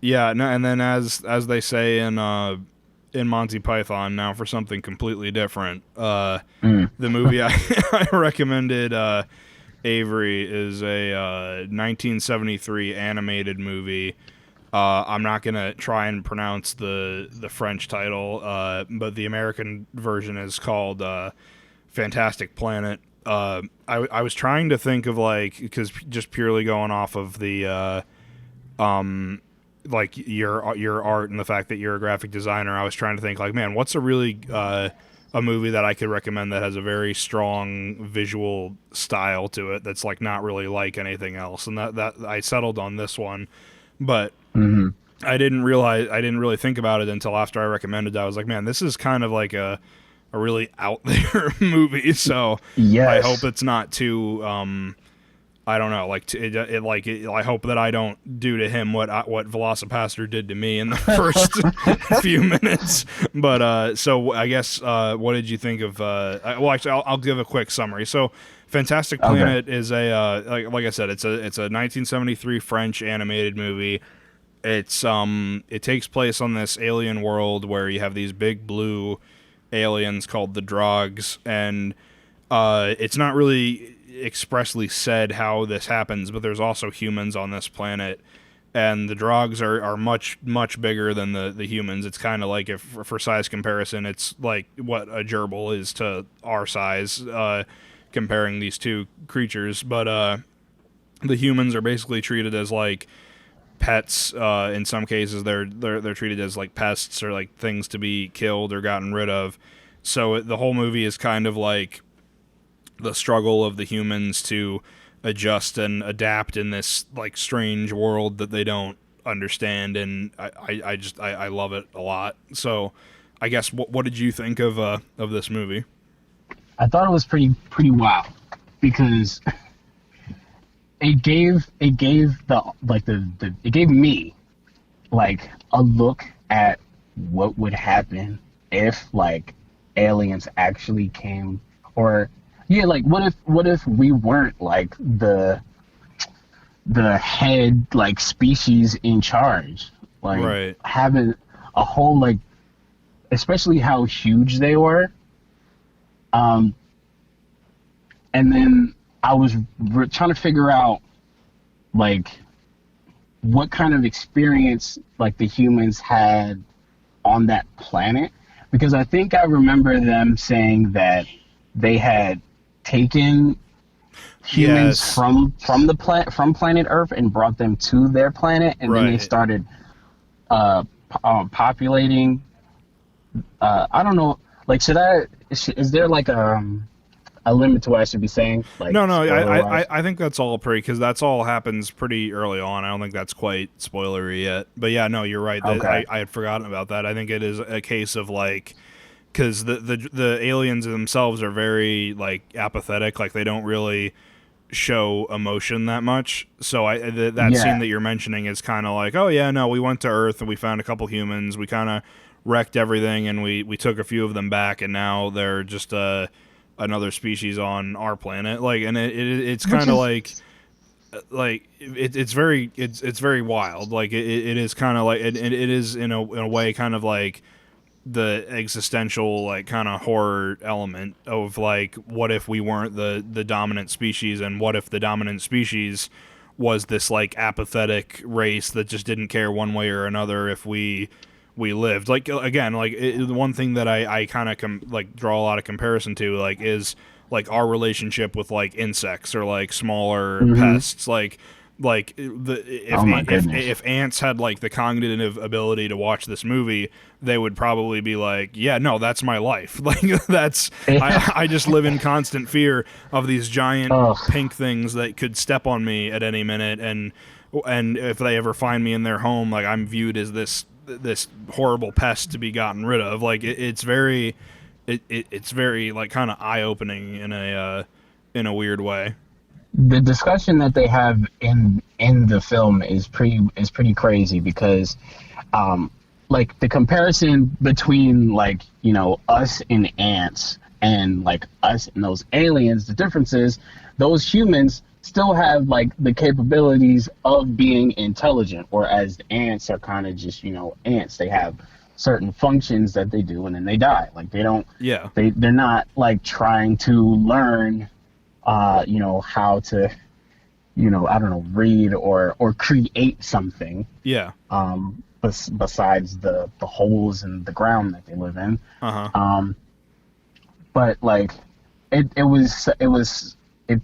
Yeah, no, and then as they say in Monty Python, now for something completely different. The movie I recommended Avery is a 1973 animated movie. I'm not gonna try and pronounce the French title, but the American version is called Fantastic Planet. I was trying to think of because just purely going off of the like your art and the fact that you're a graphic designer, I was trying to think man, what's a really a movie that I could recommend that has a very strong visual style to it that's not really like anything else, and that I settled on this one, but I didn't really think about it until after I recommended it. I was like, man, this is kind of like a really out there movie, so yes. I hope it's not too I don't know, I hope that I don't do to him what Velocipaster did to me in the first few minutes. But so I guess what did you think of? Well, actually, I'll give a quick summary. So, Fantastic Planet is a like I said, it's a 1973 French animated movie. It takes place on this alien world where you have these big blue aliens called the Drogs, and it's not really expressly said how this happens, but there's also humans on this planet, and the Drogs are much bigger than the humans. It's kind of like, if for size comparison, it's like what a gerbil is to our size, comparing these two creatures. But the humans are basically treated as like pets. In some cases they're treated as like pests, or like things to be killed or gotten rid of. So the whole movie is kind of like the struggle of the humans to adjust and adapt in this like strange world that they don't understand, and I love it a lot. So I guess what did you think of this movie? I thought it was pretty wild, because it gave me like a look at what would happen if like aliens actually came, or yeah, like what if we weren't like the head like species in charge, like right. Having a whole like, especially how huge they were. And then I was trying to figure out like what kind of experience like the humans had on that planet, because I think I remember them saying that they had taken humans yes. from planet Earth and brought them to their planet, and right. then they started populating. I don't know. Like, is there like a limit to what I should be saying? Like, no, I think that's all because that's all happens pretty early on. I don't think that's quite spoilery yet. But yeah, no, you're right. Okay. I had forgotten about that. I think it is a case of like, because the aliens themselves are very like apathetic, like they don't really show emotion that much. So scene that you're mentioning is kind of like, oh yeah, no, we went to Earth and we found a couple humans, we kind of wrecked everything, and we took a few of them back, and now they're just another species on our planet. Like, and it's kind of like it's very wild. Like it is kind of like it is in a way kind of like the existential like kind of horror element of like, what if we weren't the dominant species, and what if the dominant species was this like apathetic race that just didn't care one way or another if we lived. Like, again, like the one thing that I kind of like draw a lot of comparison to like is like our relationship with like insects or like smaller pests. If ants had like the cognitive ability to watch this movie, they would probably be like, yeah, no, that's my life. Like that's I just live in constant fear of these giant pink things that could step on me at any minute, and if they ever find me in their home, like I'm viewed as this horrible pest to be gotten rid of. Like it's very like kind of eye-opening in a weird way. The discussion that they have in the film is pretty crazy, because like the comparison between like, you know, us and ants and like us and those aliens, the difference is those humans still have like the capabilities of being intelligent, whereas the ants are kind of just, ants. They have certain functions that they do and then they die. Like they don't, Yeah. they're not like trying to learn, how to, I don't know, read or create something. Yeah. Besides the holes in the ground that they live in. But like it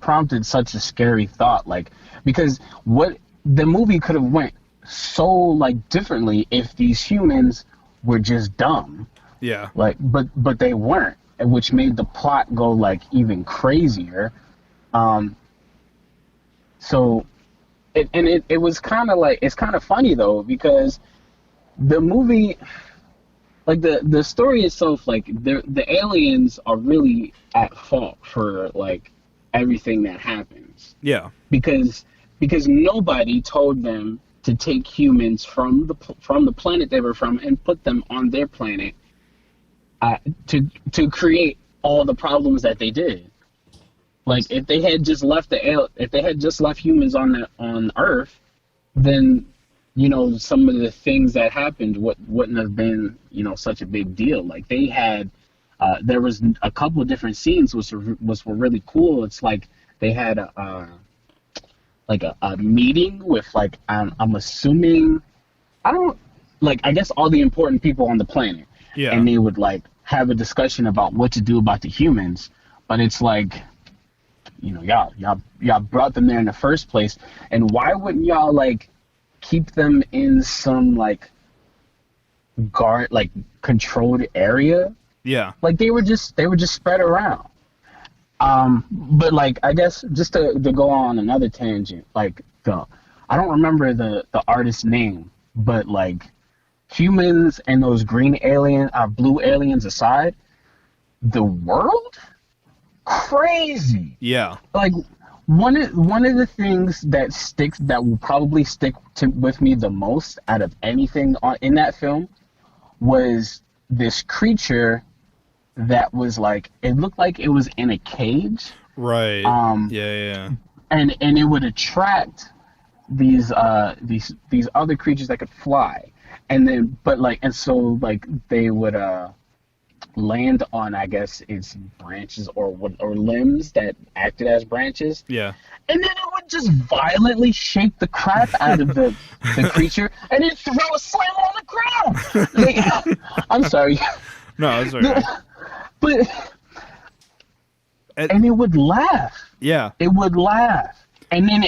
prompted such a scary thought, like, because what the movie could have went so like differently if these humans were just dumb. Yeah. Like, but they weren't, which made the plot go like even crazier. So it was kind of like, it's kind of funny though, because the movie, like the story itself, like the aliens are really at fault for like everything that happens. Yeah. Because nobody told them to take humans from the planet they were from and put them on their planet, to create all the problems that they did. Like if they had just left humans on Earth, then some of the things that happened wouldn't have been such a big deal. Like they had there was a couple of different scenes which were really cool. It's like they had a meeting with, like, I'm assuming, I guess all the important people on the planet. Yeah. And they would like have a discussion about what to do about the humans. But it's like, y'all brought them there in the first place, and why wouldn't y'all like keep them in some like controlled area? Yeah. Like they were just spread around. But like, I guess just to go on another tangent, like I don't remember the artist's name, but like humans and those blue aliens aside, the world, crazy. Yeah. Like one of the things that will probably stick with me the most out of anything in that film was this creature that was like, it looked like it was in a cage. Right. Yeah. And it would attract these other creatures that could fly. And then so they would land on, I guess, its branches or limbs that acted as branches. Yeah. And then it would just violently shake the crap out of the creature and then throw a slam on the ground. Like, I'm sorry. No, that's okay. But and it would laugh. Yeah. It would laugh. And then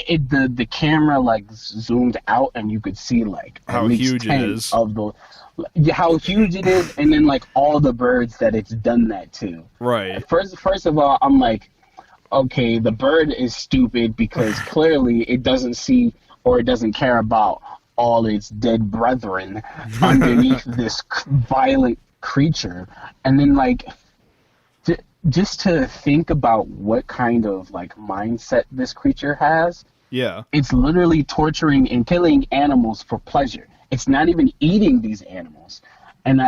the camera like zoomed out and you could see like how huge it is. How huge it is, and then like all the birds that it's done that to. Right. First of all, I'm like, okay, the bird is stupid because clearly it doesn't see or it doesn't care about all its dead brethren underneath this violent creature. And then like just to think about what kind of like mindset this creature has. Yeah. It's literally torturing and killing animals for pleasure. It's not even eating these animals. And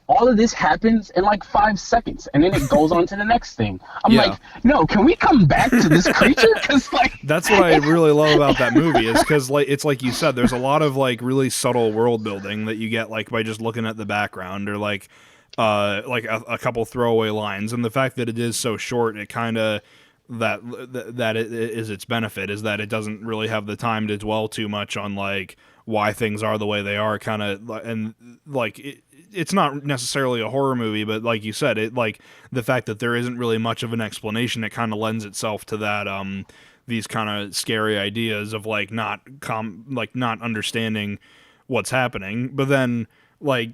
all of this happens in like 5 seconds, and then it goes on to the next thing. I'm like, no, can we come back to this creature? Because like, that's what I really love about that movie, is because like it's like you said, there's a lot of like really subtle world building that you get like by just looking at the background, or like a couple throwaway lines, and the fact that it is so short, it kind of that it is its benefit, is that it doesn't really have the time to dwell too much on like why things are the way they are, kind of, and like it's not necessarily a horror movie, but like you said, it like the fact that there isn't really much of an explanation, it kind of lends itself to that these kind of scary ideas of like not understanding what's happening. But then like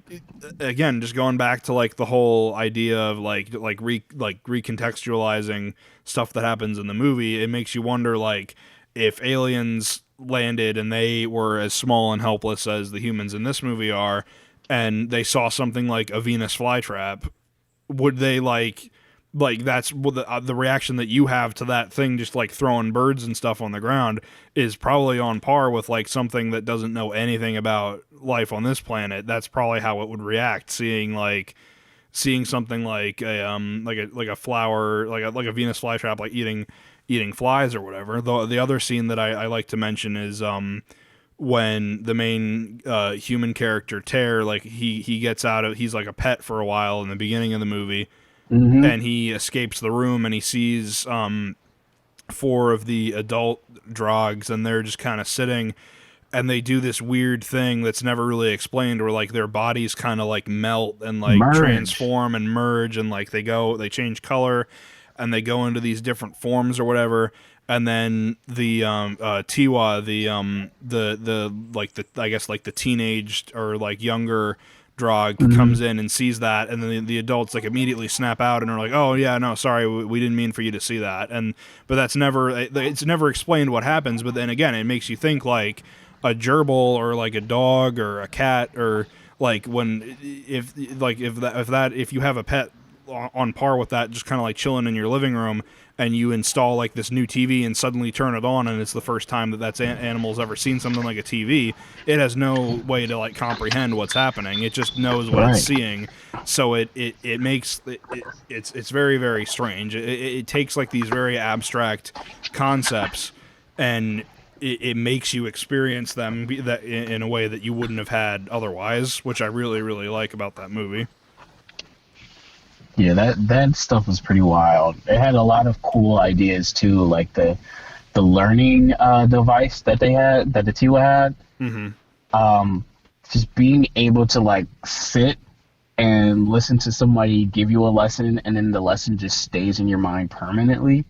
again, just going back to like the whole idea of recontextualizing stuff that happens in the movie, it makes you wonder like if aliens landed and they were as small and helpless as the humans in this movie are, and they saw something like a Venus flytrap, would they like that's the reaction that you have to that thing, just like throwing birds and stuff on the ground, is probably on par with like something that doesn't know anything about life on this planet. That's probably how it would react, seeing something like a flower, like a Venus flytrap, like eating flies or whatever. The other scene that I like to mention is when the main human character Tear, like he gets out of, he's like a pet for a while in the beginning of the movie, and he escapes the room and he sees four of the adult drogs, and they're just kind of sitting, and they do this weird thing that's never really explained, where like their bodies kind of like melt and like transform and merge, and like they change color and they go into these different forms or whatever. And then the Tiwa, the like the, I guess like the teenaged or like younger drog comes in and sees that, and then the adults like immediately snap out and are like, oh yeah, no, sorry, we didn't mean for you to see that. But it's never explained what happens. But then again, it makes you think like a gerbil or like a dog or a cat, or like if you have a pet on par with that, just kind of like chilling in your living room, and you install like this new TV and suddenly turn it on, and it's the first time that animal's ever seen something like a TV. It has no way to like comprehend what's happening. It just knows what it's seeing. So it makes it's very, very strange. It takes like these very abstract concepts, and it makes you experience them in a way that you wouldn't have had otherwise, which I really, really like about that movie. Yeah, that stuff was pretty wild. It had a lot of cool ideas too, like the learning device that the Tiwa had. Just being able to like sit and listen to somebody give you a lesson, and then the lesson just stays in your mind permanently.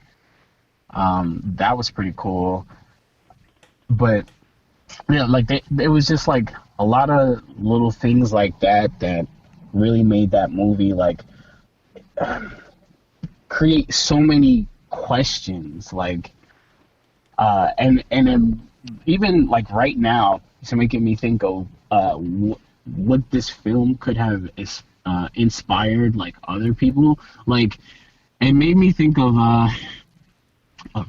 That was pretty cool. But yeah, like it was just like a lot of little things like that really made that movie like create so many questions, like and even like right now it's making me think of what this film could have inspired like other people. Like it made me think of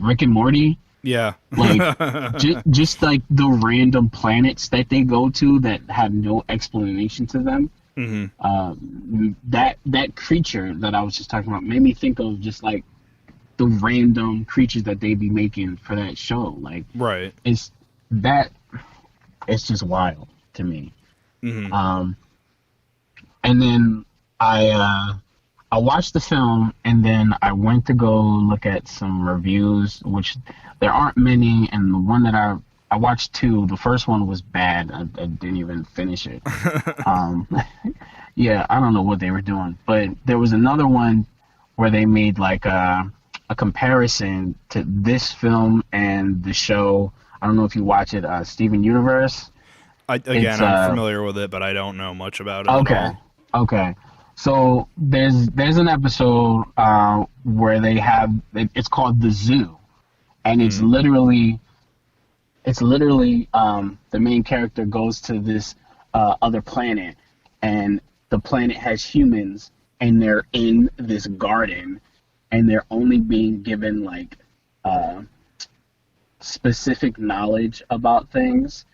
Rick and Morty. Yeah. Like just like the random planets that they go to that have no explanation to them. That creature that I was just talking about made me think of just like the random creatures that they be making for that show. Like, right. It's just wild to me. And then I watched the film, and then I went to go look at some reviews, which there aren't many, and the one that I watched two. The first one was bad. I didn't even finish it. Yeah, I don't know what they were doing. But there was another one where they made like a comparison to this film and the show. I don't know if you watch it, Steven Universe. I'm familiar with it, but I don't know much about it. Okay. So there's an episode where they have it's called The Zoo, and it's literally the main character goes to this other planet, and the planet has humans, and they're in this garden, and they're only being given like specific knowledge about things,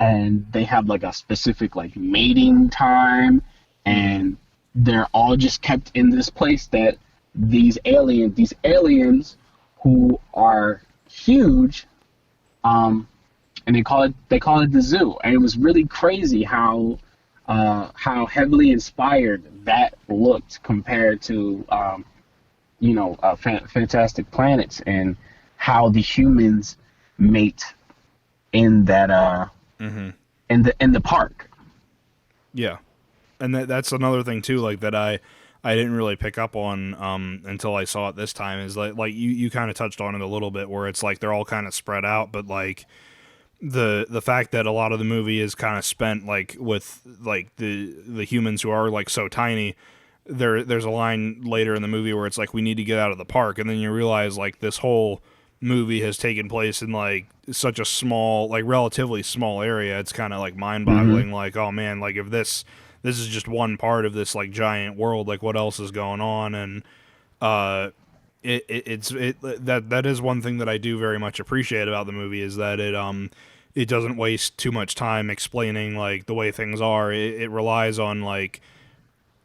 and they have like a specific like mating time, and they're all just kept in this place that these aliens who are huge, and they call it the zoo. And it was really crazy how heavily inspired that looked compared to Fantastic Planets, and how the humans mate in that in the park. Yeah. And that's another thing too, like that I didn't really pick up on until I saw it this time, is like you kind of touched on it a little bit, where it's like they're all kind of spread out, but like the fact that a lot of the movie is kind of spent like with like the humans who are like so tiny. There's a line later in the movie where it's like, we need to get out of the park, and then you realize like this whole movie has taken place in like such a small, like relatively small area. It's kind of like mind-boggling. Like, oh man, like if this is just one part of this like giant world, like what else is going on? And that is one thing that I do very much appreciate about the movie, is that it doesn't waste too much time explaining like the way things are. It relies on like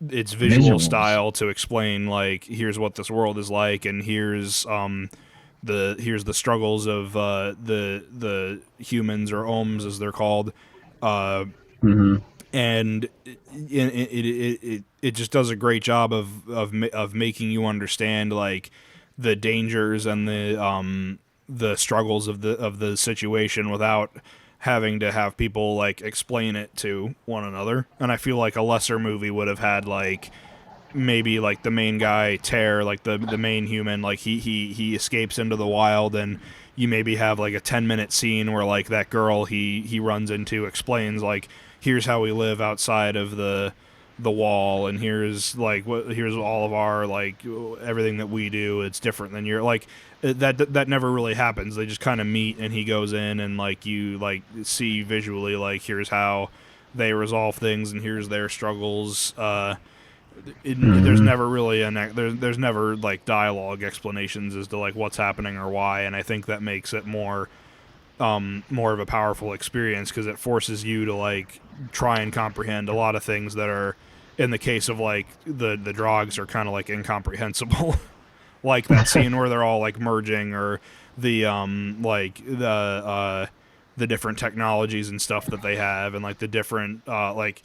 its visual style to explain like, here's what this world is like, and here's here's the struggles of the humans, or ohms as they're called, Mm-hmm. and it just does a great job of making you understand like the dangers and the struggles of the situation without having to have people like explain it to one another. And I feel like a lesser movie would have had like maybe like the main guy tear, like the main human, like he escapes into the wild, and you maybe have like a 10-minute scene where like that girl he runs into explains like, here's how we live outside of the wall, and here's all of our like everything that we do. It's different than your like that never really happens. They just kind of meet, and he goes in, and like you like see visually like, here's how they resolve things, and here's their struggles. There's never really there's never like dialogue explanations as to like what's happening or why, and I think that makes it more of a powerful experience, because it forces you to like try and comprehend a lot of things that are, in the case of like the drogs, are kind of like incomprehensible. Like that scene where they're all like merging, or the the different technologies and stuff that they have, and like the different like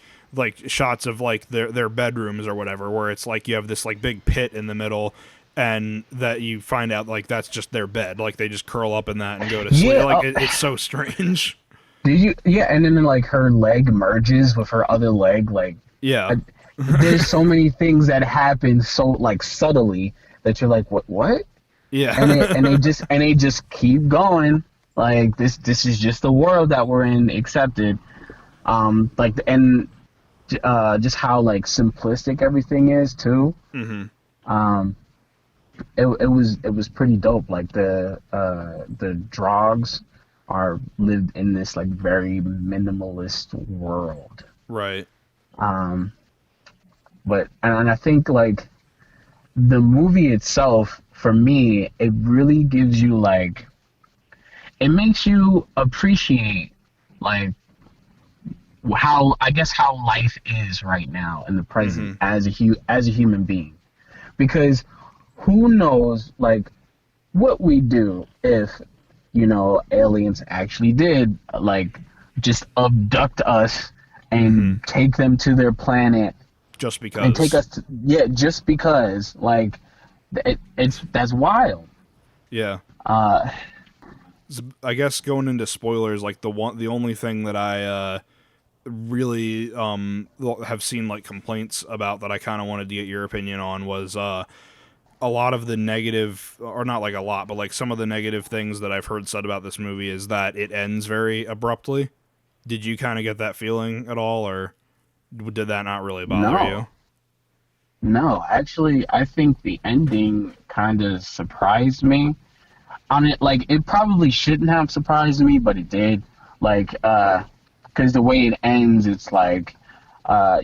shots of like their bedrooms or whatever, where it's like you have this like big pit in the middle, and that you find out like that's just their bed, like they just curl up in that and go to sleep. Like it's so strange. Did you? Yeah, and then like her leg merges with her other leg, like yeah. There's so many things that happen so like subtly that you're like, what? Yeah. and they just keep going. Like this is just the world that we're in, accepted. Like, and just how like simplistic everything is too. Mm-hmm. It was pretty dope. Like the drogs are lived in this like very minimalist world. Right. But I think like the movie itself, for me, it really gives you like, it makes you appreciate like how life is right now in the present, as a human being, because who knows like what we do if aliens actually did like just abduct us and take them to their planet just because, and take us to, just because like that's wild. Yeah. I guess going into spoilers, like the only thing that I really have seen like complaints about that I kind of wanted to get your opinion on was a lot of the negative, or not like a lot, but like some of the negative things that I've heard said about this movie is that it ends very abruptly. Did you kind of get that feeling at all, or did that not really bother you? No, actually, I think the ending kind of surprised me. On it, like, it probably shouldn't have surprised me, but it did. Like, because the way it ends, it's like, I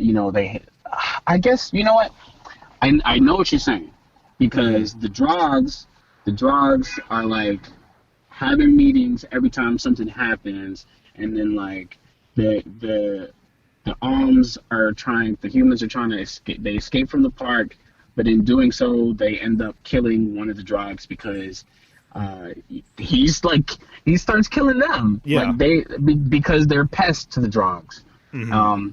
guess, you know what? I know what you're saying, because the drogs are like having meetings every time something happens, and then like the humans are trying to escape. They escape from the park, but in doing so, they end up killing one of the drogs because he starts killing them. Yeah. Like because they're pests to the drogs. Mm-hmm.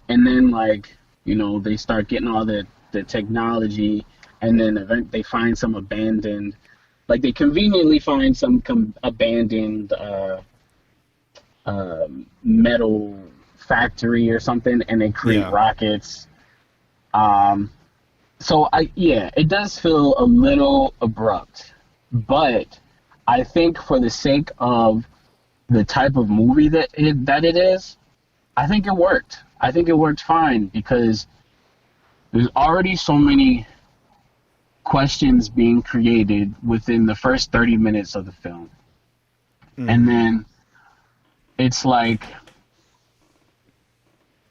And then like they start getting all the technology, and then they find some abandoned, like they conveniently find some abandoned metal factory or something, and they create rockets. So it does feel a little abrupt, but I think for the sake of the type of movie that it is, I think it worked. I think it worked fine, because there's already so many questions being created within the first 30 minutes of the film. And then it's like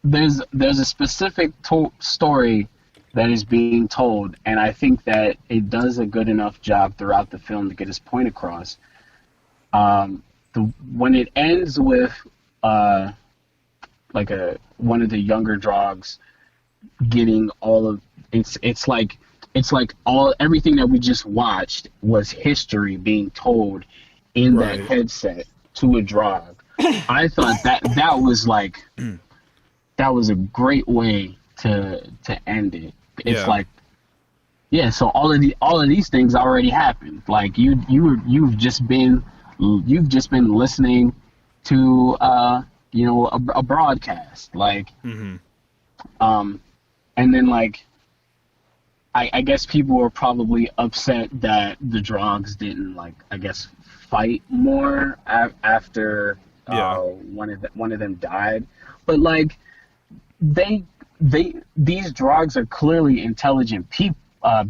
there's a specific story that is being told, and I think that it does a good enough job throughout the film to get its point across. When it ends with one of the younger drogs getting all of it's like it's like everything that we just watched was history being told in that headset to a drug. I thought that was like that was a great way to end it. It's like, yeah, so all of these things already happened. Like you've just been listening to a broadcast, like and then like I guess people were probably upset that the drugs didn't, like, I guess, fight more after one of them died. But like these drugs are clearly intelligent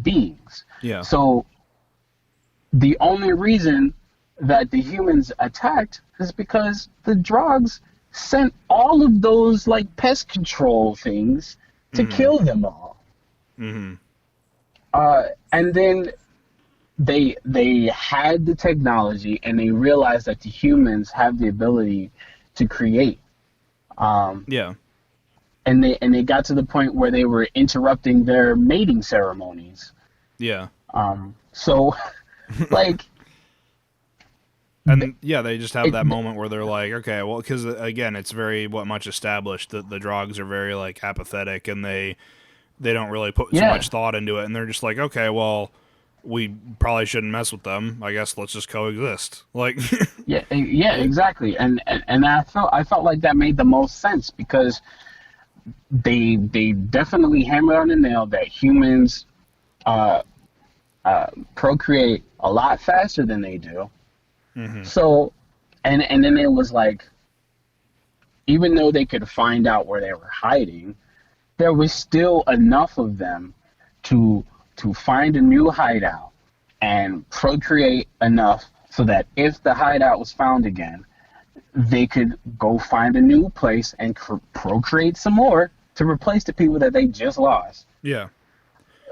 beings. Yeah. So the only reason that the humans attacked is because the drugs sent all of those like pest control things to kill them all. Mm-hmm. And then they had the technology, and they realized that the humans have the ability to create. And they got to the point where they were interrupting their mating ceremonies. Yeah. So, like. And they just have that moment where they're like, okay, well, because again, it's very much established that the Drogs are very like apathetic, and they don't really put so much thought into it, and they're just like, okay, well, we probably shouldn't mess with them. I guess let's just coexist. Like, yeah, exactly. And I felt like that made the most sense, because they definitely hammered on the nail that humans procreate a lot faster than they do. Mm-hmm. So, and then it was like, even though they could find out where they were hiding, there was still enough of them to find a new hideout and procreate enough so that if the hideout was found again, they could go find a new place and procreate some more to replace the people that they just lost. Yeah.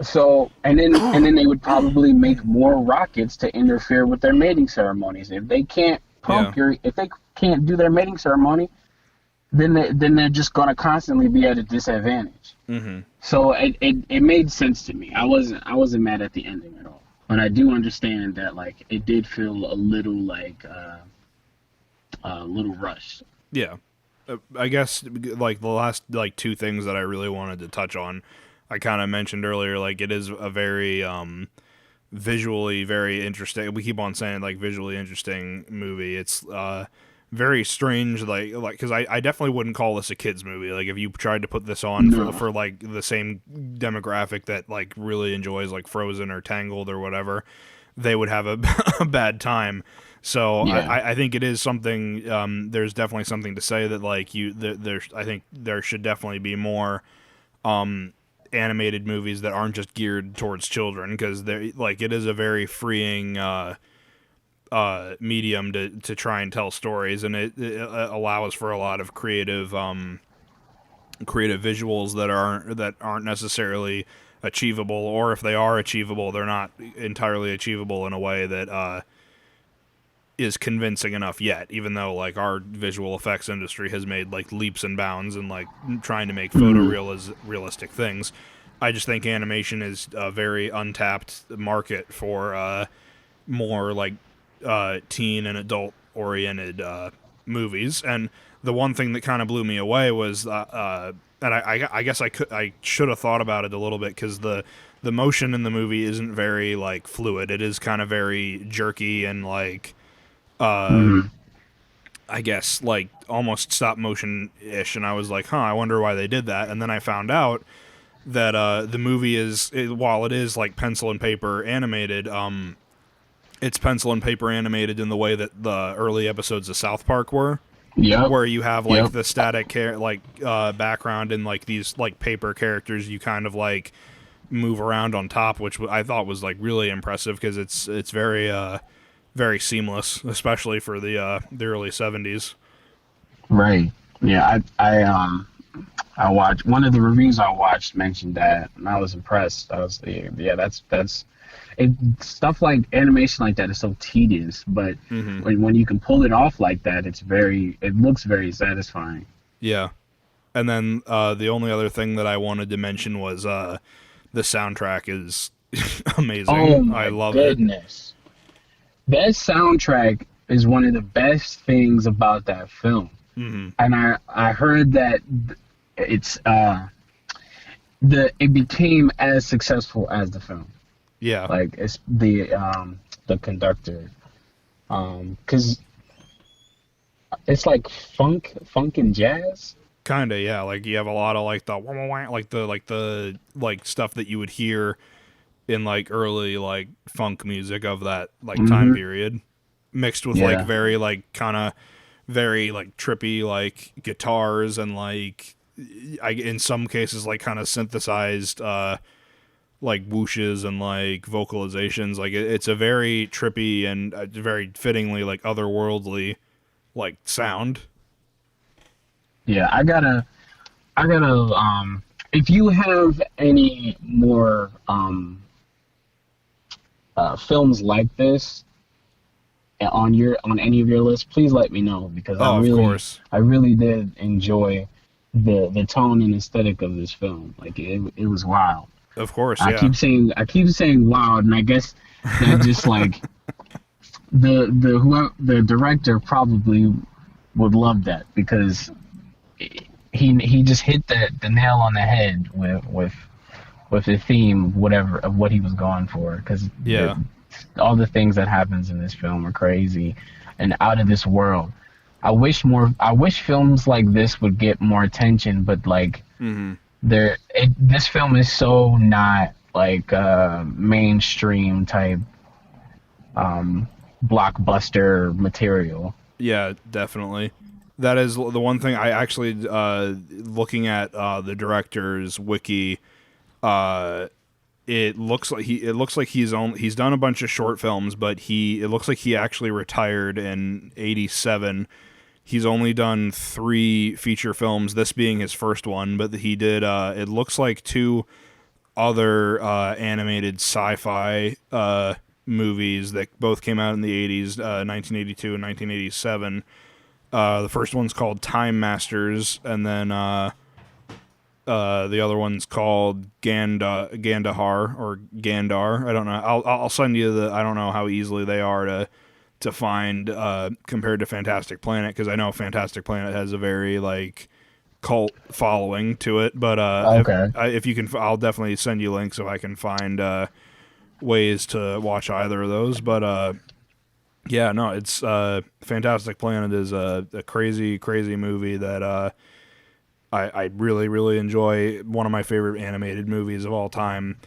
So, and then they would probably make more rockets to interfere with their mating ceremonies. If they can't procreate, if they can't do their mating ceremony, then they're just gonna constantly be at a disadvantage. Mm-hmm. So it made sense to me. I wasn't mad at the ending at all, but I do understand that like it did feel a little like a little rushed. Yeah, I guess like the last like two things that I really wanted to touch on, I kind of mentioned earlier. Like it is a very visually very interesting. We keep on saying like visually interesting movie. It's very strange, like because I definitely wouldn't call this a kids movie. Like if you tried to put this on for like the same demographic that like really enjoys like Frozen or Tangled or whatever, they would have a bad time. So I think it is something. There's definitely something to say that like I think there should definitely be more animated movies that aren't just geared towards children, because like it is a very freeing medium to try and tell stories, and it allows for a lot of creative visuals that aren't necessarily achievable, or if they are achievable, they're not entirely achievable in a way that is convincing enough yet, even though like our visual effects industry has made like leaps and bounds in like trying to make photorealistic things. I just think animation is a very untapped market for more like teen and adult oriented movies. And the one thing that kind of blew me away was and I guess I should have thought about it a little bit, because the motion in the movie isn't very like fluid. It is kind of very jerky and like I guess like almost stop motion ish, and I was like, I wonder why they did that. And then I found out that the movie while it is like pencil and paper animated, it's pencil and paper animated in the way that the early episodes of South Park were. Yeah. Where you have like the static background and like these like paper characters you kind of like move around on top, which I thought was like really impressive, because it's very very seamless, especially for the early 70s. Right. Yeah. I watched one of the reviews I watched mentioned that, and I was impressed. I was that's stuff like animation like that is so tedious, but when you can pull it off like that, it looks very satisfying. Yeah. And then the only other thing that I wanted to mention was the soundtrack is amazing. Oh my I love goodness. That soundtrack is one of the best things about that film. it. Hmm. And I heard that it's it became as successful as the film. Yeah, Like it's the conductor, 'cause it's like funk and jazz. kind of. Yeah, like you have a lot of like the wah, wah, wah, like stuff that you would hear in like early like funk music of that like time Hmm. period, mixed with like Yeah, very like kind of very like trippy like guitars and like in some cases like kind of synthesized like whooshes and like vocalizations. Like it's a very trippy and very fittingly like otherworldly like sound. yeah. I gotta. If you have any more films like this on any of your lists, please let me know because Oh, of course. I really did enjoy the tone and aesthetic of this film. Like it was wild. Of course, I yeah. keep saying wild, and I guess that just like the director probably would love that because he just hit the nail on the head with the theme whatever of what he was going for because Yeah. all the things that happens in this film are crazy and out of this world. I wish films like this would get more attention, but like Hmm. this film is so not like mainstream type blockbuster material. Yeah, definitely. That is the one thing I actually looking at the director's wiki. Uh, it looks like he's done a bunch of short films, but it looks like he actually retired in '87. He's only done 3 feature films, this being his first one, but he did it looks like 2 other animated sci-fi movies that both came out in the '80s, 1982 and 1987. The first one's called Time Masters, and then the other one's called Gandahar or Gandar. I don't know. I'll send you the. I don't know how easily they are to find compared to Fantastic Planet, because I know Fantastic Planet has a very like cult following to it. But Okay. if you can, I'll definitely send you links if I can find ways to watch either of those. But yeah, no, it's Fantastic Planet is a crazy, crazy movie that I really, really enjoy. One of my favorite animated movies of all time,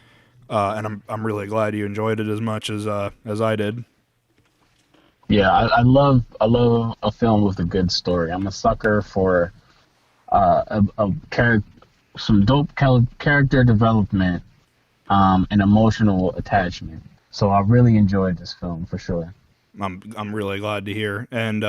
and I'm really glad you enjoyed it as much as I did. Yeah, I love a film with a good story. I'm a sucker for some dope character development, and emotional attachment. So I really enjoyed this film for sure. I'm really glad to hear. And